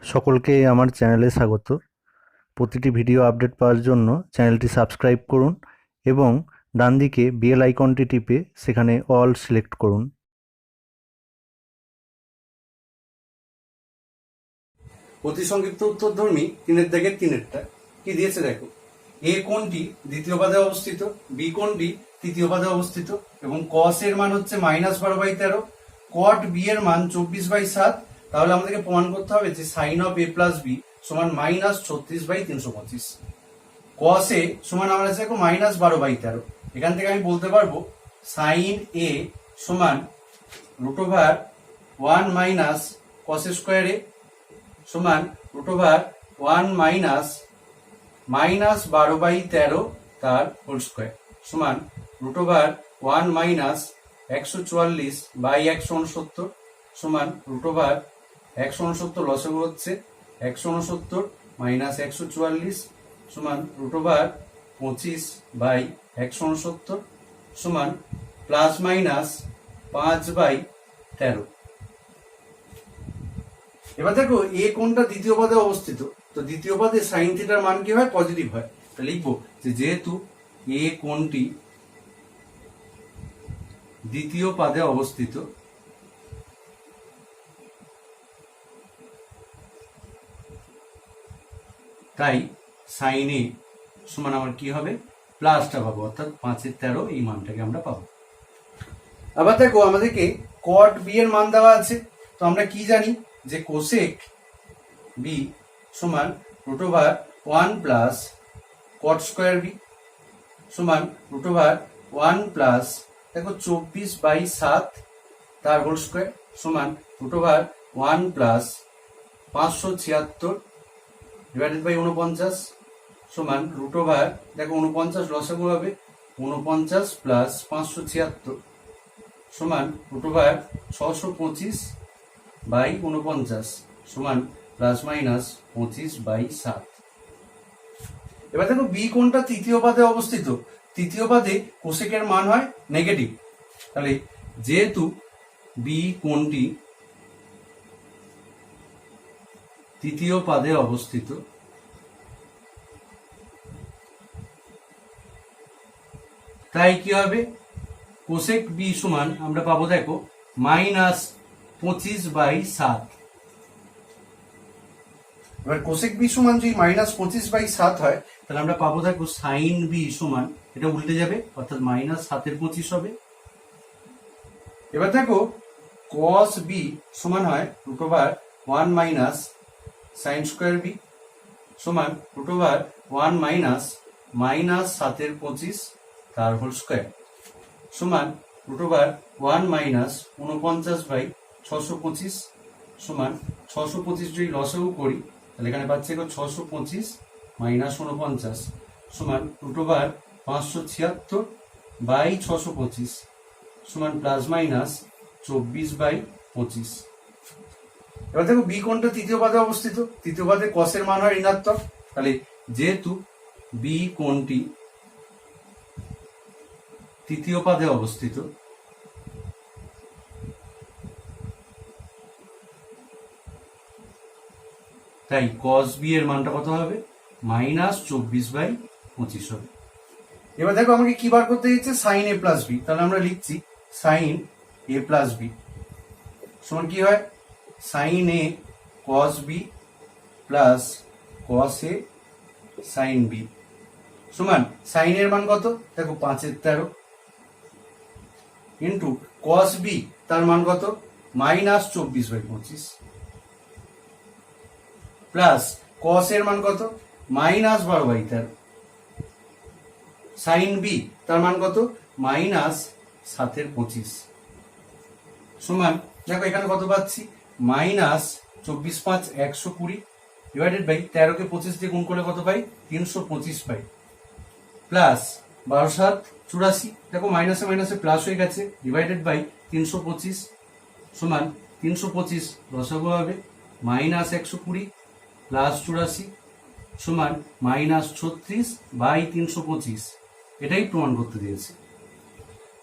সকলকে আমার চ্যানেলে স্বাগত। প্রতিটি ভিডিও আপডেট পাওয়ার জন্য চ্যানেলটি সাবস্ক্রাইব করুন এবং ডান দিকে বেল আইকনটি টিপে সেখানে অল সিলেক্ট করুন। অতি সংক্ষিপ্ত উত্তরধর্মী 3-3 কি দিয়েছে দেখো। এ কোণটি দ্বিতীয় পাদে অবস্থিত, বি কোণটি তৃতীয় পাদে অবস্থিত এবং কস এর মান হচ্ছে -12/13, কট বি এর মান 24/7। তাহলে আমাদেরকে প্রমাণ করতে হবে যে sine of A plus B সমান -36/325। কস এ সমান আমরা দেখো -12/13। এখান থেকে আমি বলতে পারবো সাইন এ সমান √1 মাইনাস কস স্কোয়ার এ সমান √1 -12/13 তার হোল স্কোয়ার সমান √1 মাইনাস 144/169 সমান √169 লসাগু হচ্ছে 169 মাইনাস 144 সমান √25/169 সমান প্লাস মাইনাস 5/13। এবার দেখো এ কোণটা দ্বিতীয় পদে অবস্থিত, তো দ্বিতীয় পদে সাইন থিটার মান কি হয়? পজিটিভ হয়। তো লিখবো যে যেহেতু এ কোণটি দ্বিতীয় পদে অবস্থিত তাই সাইন এ সমান আমার কি হবে? প্লাসটা পাবো, অর্থাৎ 5/13 এই মানটাকে আমরা পাবো। আবার দেখো আমাদেরকে কট বি এর মান দেওয়া আছে, তো আমরা কি জানি যে কোসেক বি সমান √1 প্লাস কট স্কোয়ার বি সমান √1 প্লাস দেখো 24/7 তার হোল স্কোয়ার সমান √1 প্লাস 576 ডিভাইডেড বাই 49 সমান দেখো 49 লসাগু হবে 49 প্লাস 576 সমান √625/49 সমান প্লাস মাইনাস 25/7। এবার দেখো বি কোণটা তৃতীয় পদে অবস্থিত, তৃতীয় পদে কোসেকের মান হয় নেগেটিভ। তাহলে যেহেতু বি কোণটি তৃতীয় পদে অবস্থিত তাই কি হবে? কোসেক বি সমান আমরা পাবো দেখো -25/7। এবার কোসেক বি সমান যদি -25/7 হয় তাহলে আমরা পাবো দেখো সাইন বি সমান, এটা উল্টে যাবে অর্থাৎ -7/25 হবে। এবার দেখো কস বি সমান হয় √1 মাইনাস সাইন স্কোয়ার বি সমান √1 মাইনাস -7/25 তার হোল স্কোয়ার সমান √1 মাইনাস 49/625 সমান 625 যদি লসাগু করি তাহলে এখানে পাচ্ছি 625 মাইনাস 49 সমান √576/625 সমান প্লাস মাইনাস 24/25। এবার দেখো বি কোণটা তৃতীয় পদে অবস্থিত, তৃতীয় পদে কসের মান হয় ঋণাত্মক। তাহলে যেহেতু বি কোণটি তৃতীয় পদে অবস্থিত তাই কস বি এর মানটা কত হবে? -24/25 হবে। এবার দেখো আমাকে কি বার করতে দিচ্ছে? Sign A plus B. তাহলে আমরা লিখছি সাইন এ প্লাস বি সমান কি হয়? Sine A cos B plus cos A sine B সমান সাইন এর মান কত? দেখো 5/13 ইন্টু কস বি তার মান কত? -24/25 প্লাস কস এর মান কত? -12/13 সাইন বি তার মান কত? -7/25 সমান দেখো এখানে কত পাচ্ছি? -24/5 120 ডিভাইডেড বাই 13 কে 25 দিয়ে গুণ করলে কত পাই? 325 পাই প্লাস 12/7 84 দেখো মাইনাসে মাইনাসে প্লাস হয়ে গেছে ডিভাইডেড বাই 325 সমান 325 লসাগু হবে -120 প্লাস 84 সমান -36/325। এটাই প্রমাণ করতে দিয়েছে।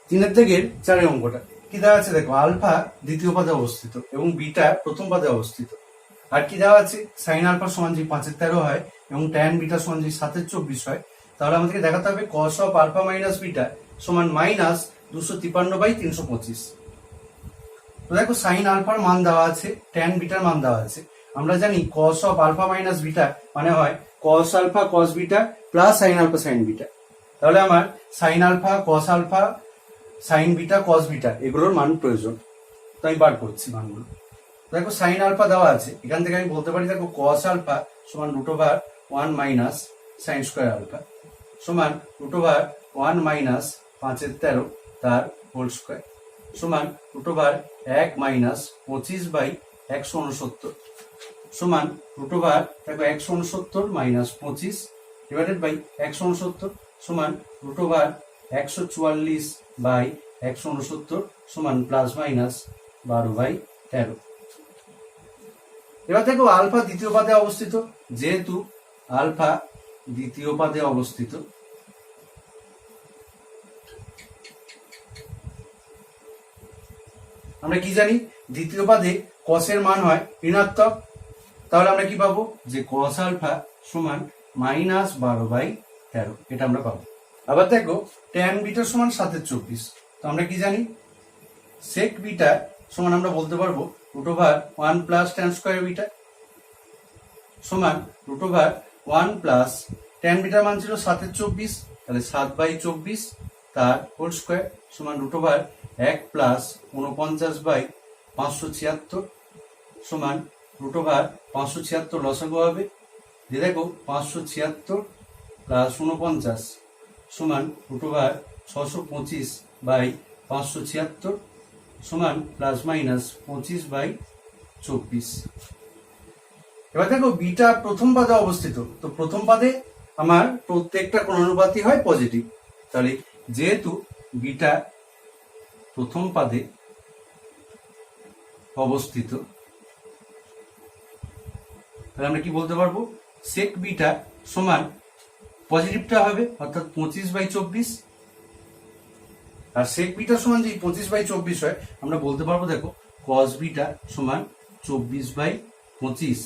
3 থেকে 4 অঙ্কটা কি দেওয়া আছে দেখো। আলফা দ্বিতীয় পদে অবস্থিত এবং বিটা প্রথম পদে অবস্থিত। আর কি দেওয়া আছে, সাইন আলফা সমান যদি 5/13 হয় এবং ট্যান বিটা সমান যদি 7/24 হয়, তাহলে আমাদেরকে দেখাতে হবে cos of alpha minus beta সমান মাইনাস 253/325। তো দেখো সাইন আলফার মান দেওয়া আছে, ট্যান বিটার মান দেওয়া আছে। আমরা জানি cos of alpha minus beta মানে হয় cos alpha cos beta plus sine alpha sine beta. তাহলে আমার sine alpha cos alpha sine beta cos beta এগুলোর মান প্রয়োজন। তো আমি বার করছি মানগুলো। দেখো সাইন আলফা দেওয়া আছে, এখান থেকে আমি বলতে পারি দেখো কস আলফা সমান √1 মাইনাস সাইন স্কোয়ার আলফা সমান √1 মাইনাস 5/13 তার হোল স্কোয়ার সমান √1 মাইনাস 25/169 সমান দেখো 169 মাইনাস 25 ডিভাইডেড বাই 169 সমান √144/169 সমান প্লাস মাইনাস 12/13। এবার দেখো আলফা দ্বিতীয় পাদে অবস্থিত, যেহেতু আলফা দ্বিতীয় পাদে অবস্থিত আমরা কি জানি দ্বিতীয় পাদে কসের মান হয় ঋণাত্মক। তাহলে আমরা কি পাবো যে কস আলফা সমান মাইনাস 12/13 এটা আমরা পাবো। আবার দেখো ট্যান বিটা সমান 7/24। তো আমরা কি জানি সেক বিটা সমান আমরা বলতে পারবো √1 প্লাস ট্যান স্কোয়ার বিটা সমান √1 প্লাস ট্যান বিটার মান ছিল 7/24, তাহলে 7/24 তার হোল স্কোয়ার সমান √1 প্লাস 49/576 সমান √576 লসাগু হবে। দিয়ে দেখো 576 প্লাস 49 সমান √625/576 সমান প্লাস মাইনাস 25/24। এবার দেখো বিটা প্রথম পাদে অবস্থিত, তো প্রথম পাদে আমার প্রত্যেকটা কোণানুপাতই হয় পজিটিভ। তাহলে যেহেতু বিটা প্রথম পাদে অবস্থিত, তাহলে আমরা কি বলতে পারবো সেক বিটা সমান পজিটিভটা হবে অর্থাৎ 25/24, আর সেক বিটা সমান যদি 25/24 হয় আমরা বলতে পারবো দেখো কস বিটা সমান 24/25।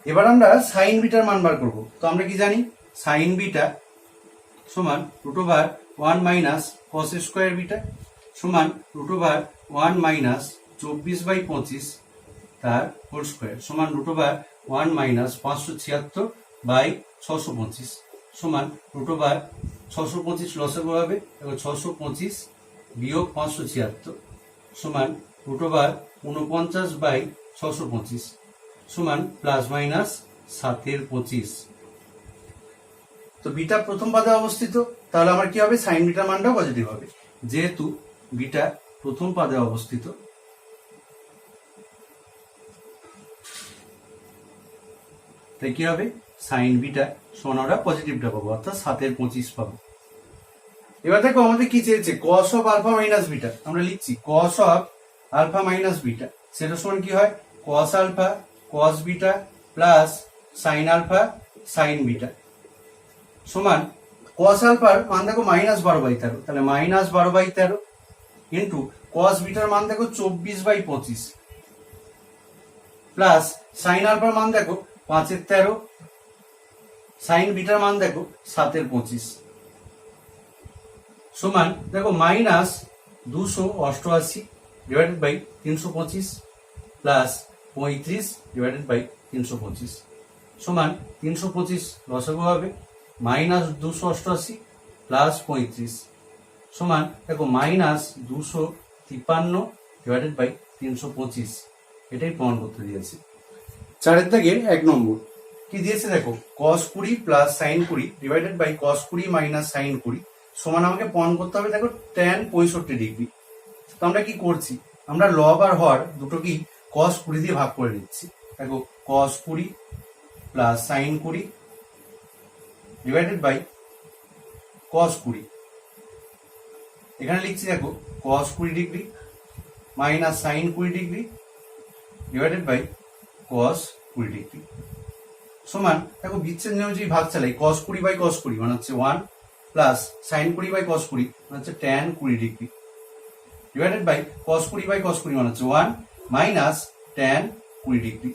এবার আমরা সাইন বিটার মান বার করবো। তো আমরা কি জানি সাইন বিটা সমান √1 মাইনাস কস স্কোয়ার বিটা সমান √1 মাইনাস 24/25 তার হোল স্কোয়ার সমান √1 মাইনাস 576/625 সমান √625 লসাগু হবে এবং 625 বিয়োগ 576 সমান √49/625 সমান প্লাস মাইনাস 7/25। তো বিটা প্রথম পাদে অবস্থিত, তাহলে আমার কি হবে সাইন বিটার মানটা পজিটিভ হবে। যেহেতু বিটা প্রথম পাদে অবস্থিত তাই কি হবে সাইন বিটা সমান আমরা পজিটিভটা পাবো অর্থাৎ 7/25 পাবো। এবার দেখো আমাদের কি চেয়েছে cos of alpha minus beta, আমরা লিখছি cos of alpha minus beta, সেটা সমান কি হয় cos alpha cos beta plus sine alpha sine beta সমান কস আলফার মান দেখো -12/13, তাহলে -12/13 ইন্টু কস বিটার মান দেখো 24/25 প্লাস সাইন আলফার মান দেখো 5/13, সাইন বিটার মান দেখো 7/25 সমান দেখো -288 divided by 325 plus 35 divided by 325 সমান 325 লসাগু হবে -288 প্লাস 35 সমান দেখো -253 ডিভাইডেড বাই 325। এটাই প্রমাণ করতে দিয়েছে। 4 দাগের 1 নম্বর কি দিয়েছে দেখো cos 20 plus sin 20 divided by cos 20 minus sin 20 সমান আমাকে প্রমাণ করতে হবে দেখো tan 65 ডিগ্রি। তো আমরা কি করছি আমরা লব আর হর দুটোকেই cos 20 দিয়ে ভাগ করে নিচ্ছি। দেখো cos 20 plus sin 20 divided by cos 20, এখানে লিখছি দেখো cos 20 degree minus sin 20 degree divided by cos 20 degree সমান দেখো বিচ্ছেদ নিয়ম যদি ভাগ চালাই cos 20 বাই cos 20 মানে হচ্ছে 1 প্লাস sin 20 বাই cos 20 মানে হচ্ছে tan 20 degree divided by cos 20 by cos 20 মানে হচ্ছে 1 মাইনাস tan 20 ডিগ্রি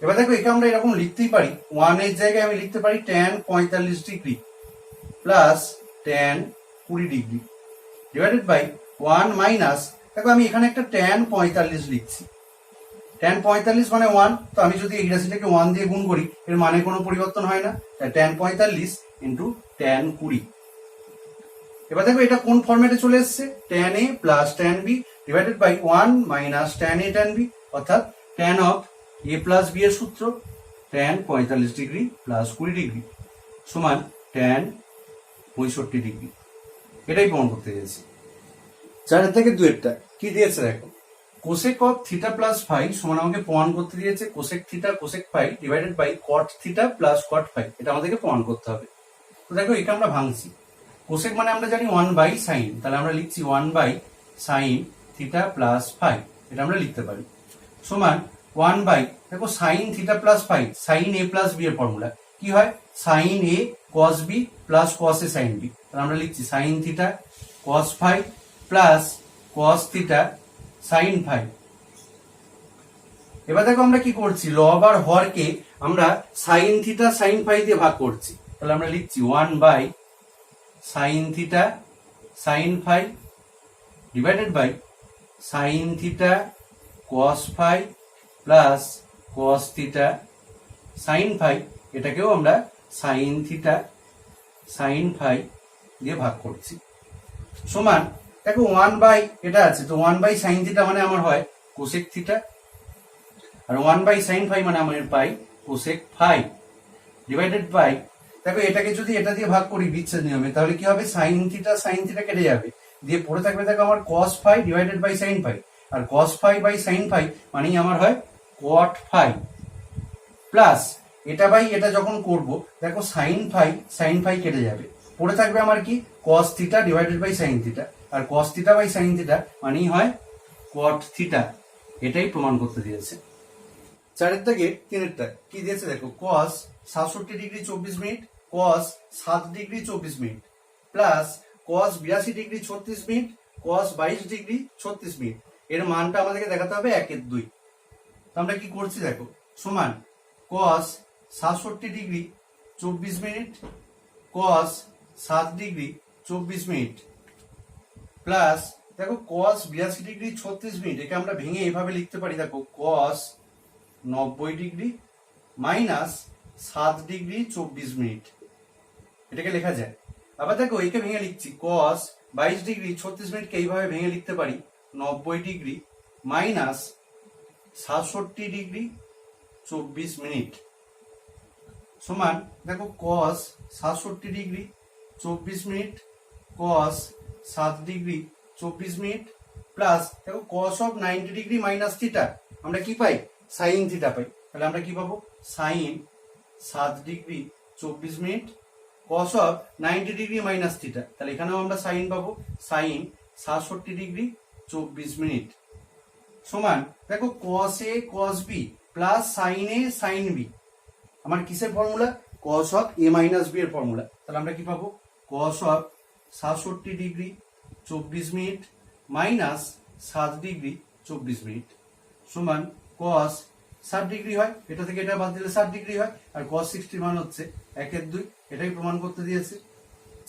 এবার দেখো একে আমরা এরকম লিখতেই পারি, 1 এর জায়গায় আমি লিখতে পারি tan 45 degree plus tan 20 degree divided by 1 minus, দেখো আমি এখানে একটা tan 45 লিখছি, tan 45 মানে 1, তো আমি যদি এই রাশিটাকে 1 দিয়ে গুণ করি এর মানে কোনো পরিবর্তন হয় না, তাই tan 45 ইন্টু tan 20। এবার দেখো এটা কোন ফরম্যাটে চলে এসছে, tan a plus tan b divided by 1 minus tan a tan b, অর্থাৎ tan of a plus b এর সূত্র tan 45 ডিগ্রি প্লাস 20 ডিগ্রি সমান tan 65 ডিগ্রি। এটাই প্রমাণ করতে গেছি। 4 থেকে 2 এরটা কি দিয়েছে দেখো, cosec of theta plus phi সমান আমাকে প্রমাণ করতে দিয়েছে cosec theta cosec phi divided by cot theta plus cot phi, এটা আমাদেরকে প্রমাণ করতে হবে। তো দেখো এটা আমরা ভাঙছি, কোসেক মানে আমরা জানি 1 বাই সাইন, তাহলে আমরা লিখছি 1 by sine theta plus phi, এটা আমরা লিখতে পারি সমান 1 বাই, দেখো sine theta plus phi sine A plus B এর ফর্মুলা কি হয়, sine A cos B plus cos A sine B, তাহলে আমরা লিখছি sine theta cos phi plus cos theta sine phi. এবার দেখো আমরা কি করছি, লব আর হরকে আমরা সাইন থিটা সাইন ফাই দিয়ে ভাগ করছি, তাহলে আমরা লিখছি 1 by sine theta sine phi divided by sine theta cos phi plus cos theta sine phi, এটাকেও আমরা সাইন থিটা সাইন ফাই দিয়ে ভাগ করছি সমান, দেখো 1 বাই এটা আছে, তো 1 বাই সাইন থিটা মানে আমার হয় কোসেক থিটা, আর 1 বাই সাইন ফাই মানে আমার পাই কোসেক ফাই ডিভাইডেড বাই, দেখো এটাকে যদি এটা দিয়ে ভাগ করি বিচ্ছেদ নিয়মে তাহলে কি হবে, সাইন থিটা কেটে যাবে, দিয়ে পড়ে থাকবে দেখো আমার cos phi divided by sine phi, আর cos phi by sine phi মানেই আমার হয় কট ফাই প্লাস এটা বাই এটা যখন করব দেখো সাইন ফাই কেটে যাবে, পড়ে থাকবে আমার কি cos theta divided by sine theta, আর cos theta by sine theta মানেই হয় কট থিটা, এটাই প্রমাণ করতে দিয়েছে। 4 থেকে 3 কি দিয়েছে দেখো, cos 67 degree 24 minute cos 7 degree 24 minute plus cos 82 degree 36 minute cos 22 degree 36 minute, এর মানটা আমাদেরকে দেখাতে হবে 1/2। তো আমরা কি করছি দেখো, সমান কস 67 degree 24 minute cos 7 degree 24 minute plus দেখো কস 82 ডিগ্রি 36 মিনিট, একে আমরা ভেঙে এইভাবে লিখতে পারি দেখো কস 90 ডিগ্রি মাইনাস 7 ডিগ্রি 24 মিনিট, এটাকে লেখা যায়। আবার দেখো একে ভেঙে লিখছি কস 22 ডিগ্রি 36 মিনিটকে এইভাবে ভেঙে লিখতে পারি 90 ডিগ্রি মাইনাস 67 ডিগ্রি 24 মিনিট সমান, দেখো cos 67 degree 24 minute cos 7 degree 24 minute plus দেখো কস অফ 90 ডিগ্রি মাইনাস থিটা আমরা কি পাই, সাইন থিটা পাই, তাহলে আমরা কি পাবো sine 7 degree 24 minute cos of 90 degree minus theta, তাহলে এখানেও আমরা সাইন পাবো সাইন 67 ডিগ্রি 24 মিনিট সমান, দেখো cos A cos B plus sine A sine B আমার কিসের formula, cos of A minus B এর ফর্মুলা, তাহলে আমরা কি পাবো cos of 67 degree 24 minute minus 7 degree 24 minute সমান কস 7 ডিগ্রি হয়, এটা থেকে এটা বাদ দিলে 7 ডিগ্রি হয়, আর কস 60 মান হচ্ছে 1/2, এটাই প্রমাণ করতে দিয়েছে।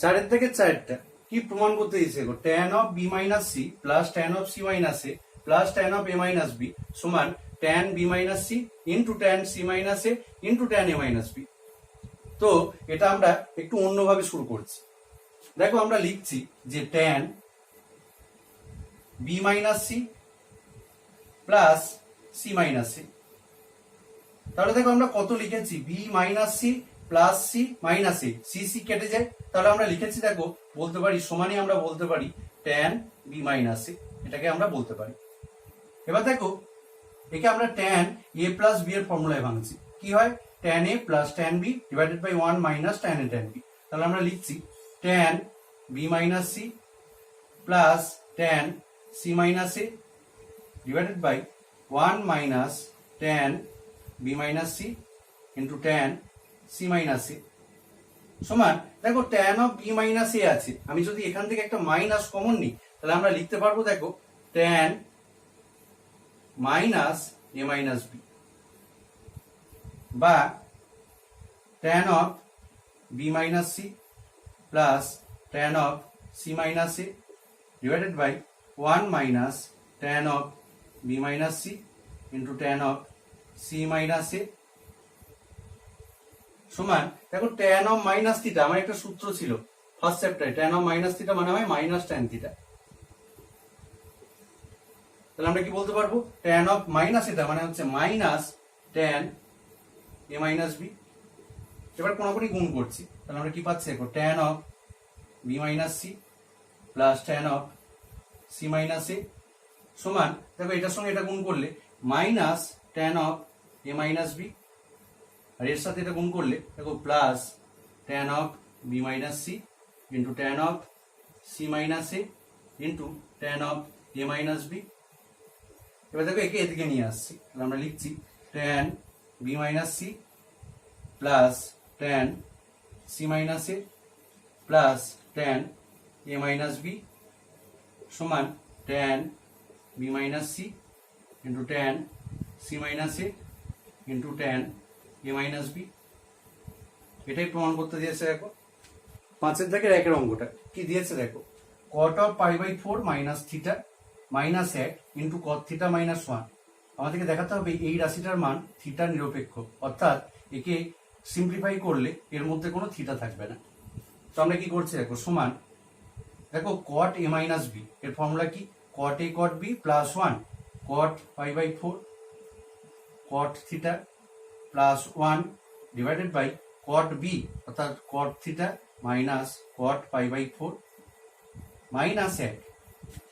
4 থেকে 4টা কি প্রমাণ করতে দিয়েছে, tan of B minus C plus tan of C minus A plus tan of A minus B সমান tan B minus C into tan C minus A into tan A minus B. তো এটা আমরা একটু অন্যভাবে শুরু করছি, দেখো আমরা লিখছি যে tan B minus C plus C minus C, তাহলে দেখো আমরা কত লিখেছি B minus C plus C minus A, C C কেটে যায়, তাহলে আমরা লিখেছি দেখো বলতে পারি সমানই আমরা বলতে পারি tan বি মাইনাস এ, এটাকে আমরা বলতে পারি। এবার দেখো একে আমরা tan a প্লাস বি এর ফর্মুলায় ভাঙছি, কি হয় tan a plus tan b divided by 1 minus tan a tan b, তাহলে আমরা লিখছি tan b minus C plus tan c minus a divided by 1 minus tan b minus c into tan c minus a সমান, দেখো tan of b minus a আছে, আমি যদি এখান থেকে একটা মাইনাস কমন নিই তাহলে আমরা লিখতে পারবো দেখো tan minus a minus b বা tan of B minus C plus tan of C minus A divided by 1 minus tan of B minus C into tan of C minus A সমান দেখো tan of minus theta আমার একটা সূত্র ছিল first চ্যাপ্টারে, tan of minus theta মানে হয় minus tan theta. তাহলে আমরা কি বলতে পারবো, tan অফ মাইনাস এটা মানে হচ্ছে minus tan A minus B. এবার কোনগুলি গুণ করছি, তাহলে আমরা কি পাচ্ছি দেখো tan of B minus C plus tan of C minus A সমান দেখো এটার সঙ্গে এটা গুণ করলে minus tan of A minus B, আর এর সাথে এটা গুণ করলে দেখো plus tan of B minus C into tan of C minus A into tan of A minus B. এবার দেখো একে এদিকে নিয়ে আসছি, তাহলে আমরা লিখছি tan B minus C plus tan C minus A plus tan A minus B সমান tan B minus C into tan C minus A into tan A minus B. এটাই প্রমাণ করতে দিয়েছে। দেখো 5 থেকে 1 অঙ্কটা কি দিয়েছে দেখো, cot of pi by 4 minus theta minus 1 into cot theta minus 1। আমাদেরকে দেখাতে হবে এই রাশিটার মান থিটা নিরপেক্ষ, অর্থাৎ একে সিম্পলিফাই করলে এর মধ্যে কোনো থিটা থাকবে না। তো আমরা কি করছি দেখো সমান দেখো cot a মাইনাস বি এর ফর্মুলা কি, cot a cot b plus 1 cot pi by 4 cot theta plus 1 divided by cot b অর্থাৎ cot theta minus cot pi by 4 minus 1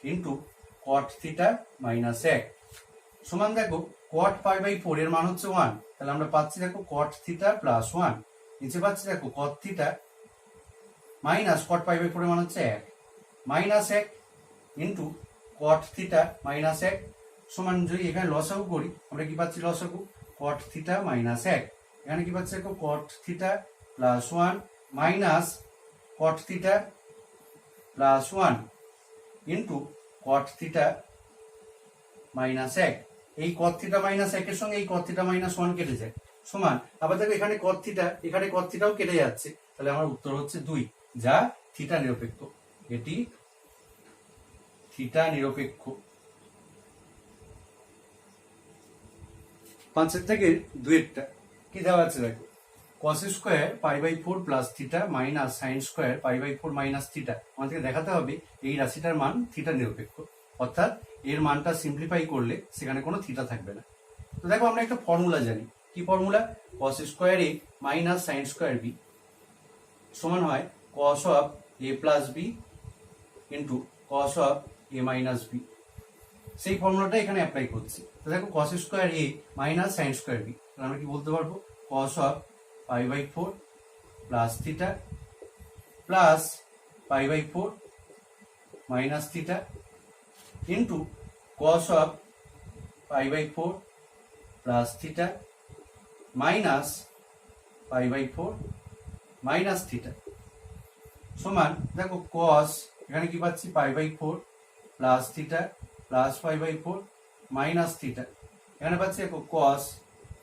into cot theta minus 1 সমান দেখো cot pi by 4 এর মান হচ্ছে 1, তাহলে আমরা পাচ্ছি দেখো cot থিটা প্লাস 1, নিচে পাচ্ছি দেখো cot theta minus cot pi by 4 এর মান হচ্ছে 1 minus 1 into cot theta minus 1 সমান যদি এখানে লসাগু করি আমরা কি পাচ্ছি লসাগু cot থিটা মাইনাস 1, এখানে কি পাচ্ছি দেখো cot theta plus 1 minus cot theta plus 1 into cot theta minus 1। এই cot থিটা মাইনাস 1 এর সঙ্গে এই cot থিটা মাইনাস 1 কেটে যায় সমান আবার দেখো এখানে cot থিটা এখানে cot থিটাও কেটে যাচ্ছে, তাহলে আমার উত্তর হচ্ছে 2, যা থিটা নিরপেক্ষ। এটি থিটা নিরপেক্ষ। 5 থেকে 2 কি দেওয়া আছে দেখো, cos square pi by 4 plus theta minus sin square pi by 4 minus theta. আমাদেরকে দেখাতে হবে এই রাশিটার মান থিটা নিরপেক্ষ, অর্থাৎ এর মানটা সিম্পলিফাই করলে সেখানে কোনো থিটা থাকবে না। তো দেখো আমরা একটা ফর্মুলা জানি, কি formula, cos square a minus sin square b সমান হয় cos of a plus b into cos of a minus b। সেই ফর্মুলাটা এখানে অ্যাপ্লাই করছি। তো দেখো cos square a minus sin square b, তাহলে আমরা কি বলতে পারবো cos of pi by 4 plus theta plus pi by 4 minus theta into cos of pi by 4 plus theta minus pi by 4 minus theta সমান দেখো cos এখানে কি পাচ্ছি pi by 4 plus theta plus pi by 4 minus theta, এখানে পাচ্ছি দেখো cos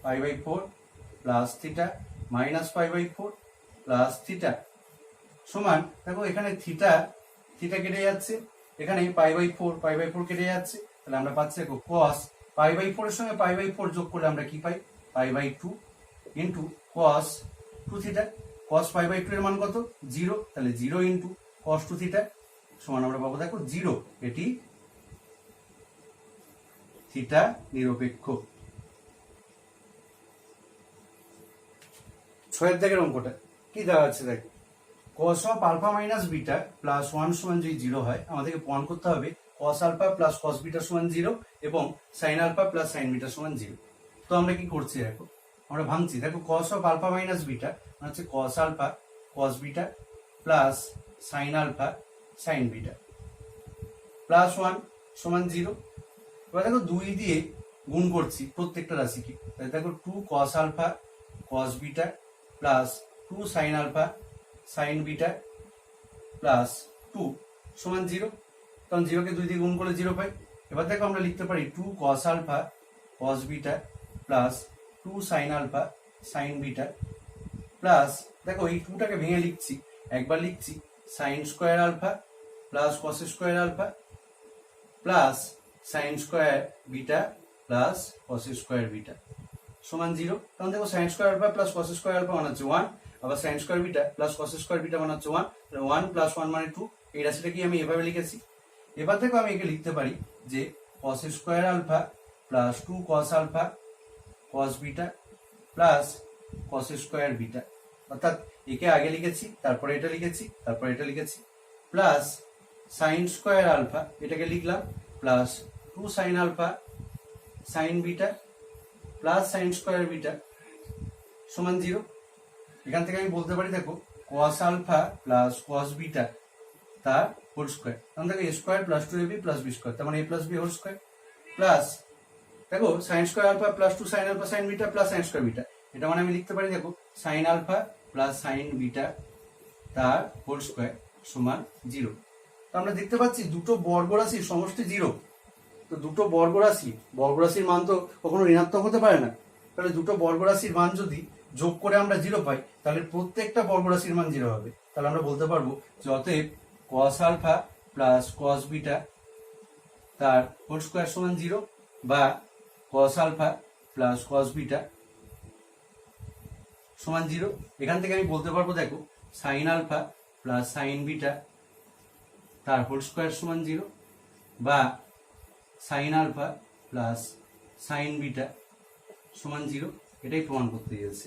pi by 4 plus theta minus pi by 4 plus theta সমান দেখো এখানে থিটা থিটা কেটে যাচ্ছে, এখানে পাই বাই 4 কেটে যাচ্ছে, তাহলে আমরা পাচ্ছি দেখো cos পাই বাই 4 এর সঙ্গে পাই বাই 4 যোগ করলে আমরা কি পাই pi by 2 into cos 2 theta. cos pi by 2 এর মান কত 0, তাহলে 0 ইন্টু cos 2 থিটা সমান আমরা পাবো দেখো 0। এটি থিটা নিরপেক্ষ। 6 দাগের অঙ্কটা কি দেওয়া আছে দেখো, cos of alpha minus beta plus 1 সমান যদি 0 হয় আমাদেরকে প্রমাণ করতে হবে cos alpha plus cos beta সমান 0 এবং sin alpha plus sin beta সমান 0। তো আমরা কি করছি দেখো, আমরা ভাঙছি দেখো cos of alpha minus beta মানে হচ্ছে cos alpha cos beta plus sin alpha sin beta plus 1 সমান 0। এবার দেখো 2 দিয়ে গুণ করছি প্রত্যেকটা রাশিকে, তাহলে দেখো 2 cos alpha cos beta plus 2 sin alpha sin beta plus 2 সমান 0, কারণ 0 কে 2 দিয়ে গুণ করলে 0 পাই। এবার দেখো আমরা লিখতে পারি 2 cos alpha cos beta plus 2 sin alpha sine beta plus, দেখো এই টুটাকে ভেঙে লিখছি, একবার লিখছি sine square alpha plus cos square alpha plus sine square beta plus cos square beta সমান 0। তখন দেখো sine square alpha plus cos square alpha মানে হচ্ছে 1, আবার sine square beta plus cos square beta মানে হচ্ছে 1, 1 প্লাস 1 মানে 2। এই রাশিটা কি আমি এভাবে লিখেছি। এবার থেকে আমি একে লিখতে পারি যে cos square alpha plus 2 cos alpha cos beta plus cos square beta, অর্থাৎ একে আগে লিখেছি, তারপরে এটা লিখেছি, তারপরে এটা লিখেছি, প্লাস সাইন স্কোয়ার আলফা এটাকে লিখলাম plus 2 sine alpha sine beta plus sine square beta সমান 0। এখান থেকে আমি বলতে পারি দেখো cos alpha plus cos beta তার হোল স্কোয়ার, তখন দেখো A square plus 2ab plus B square, তার মানে a plus B whole square plus দেখো sine square alpha plus 2 sine alpha sine beta plus sine square beta, এটা মানে আমি লিখতে পারি দেখো sine alpha plus sine beta তার হোল স্কোয়ার সমান 0। তো আমরা দেখতে পাচ্ছি দুটো বর্গরাশির সমষ্টি 0। তো দুটো বর্গরাশির মান তো কখনো ঋণাত্মক হতে পারে না, তাহলে দুটো বর্গরাশির মান যদি যোগ করে আমরা 0 পাই তাহলে প্রত্যেকটা বর্গরাশির মান 0 হবে। তাহলে আমরা বলতে পারবো যে অতএব cos alpha plus cos beta তার হোল স্কোয়ার সমান 0 বা cos alpha plus cos beta সমান 0। এখান থেকে আমি বলতে পারবো দেখো sine alpha plus sine beta তার হোল স্কোয়ার সমান 0 বা sine alpha plus sine beta সমান 0, এটাই প্রমাণ করতে গেছে।